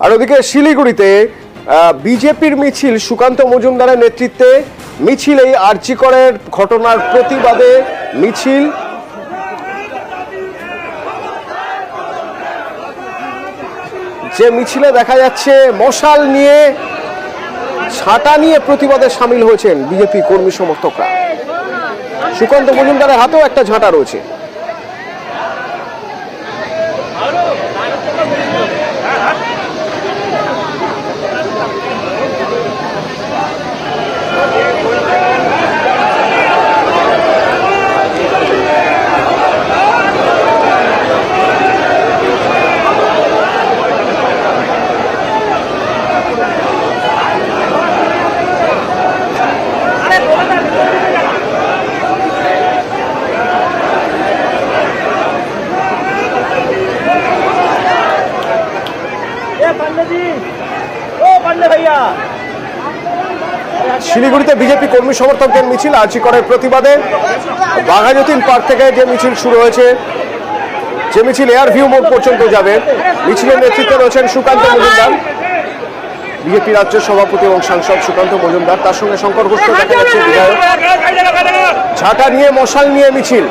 আর ওদিকে শিলিগুড়িতে বিজেপির মিছিল, সুকান্ত মজুমদারের নেতৃত্বে মিছিল, এই আরজিকরের ঘটনার প্রতিবাদে মিছিল। যে মিছিলে দেখা যাচ্ছে মশাল নিয়ে, ছাতা নিয়ে প্রতিবাদে সামিল হয়েছেন বিজেপি কর্মী সমর্থকরা। সুকান্ত মজুমদারের হাতেও একটা ঝাঁটা রয়েছে। শিলিগুড়িতে বিজেপি কর্মী সমর্থকদের মিছিল আরজিকরের প্রতিবাদে বাঘাযতীন পার্ক থেকে যে মিছিল শুরু হয়েছে, যে মিছিল এয়ার ভিউ মোড় পর্যন্ত যাবে। মিছিলের নেতৃত্বে রয়েছেন সুকান্ত মজুমদার, বিজেপি রাজ্য সভাপতি এবং সাংসদ সুকান্ত মজুমদার। তার সঙ্গে শঙ্কর ঘোষ দেখা যাচ্ছে বিধায়ক। ঝাঁটা নিয়ে, মশাল নিয়ে মিছিল।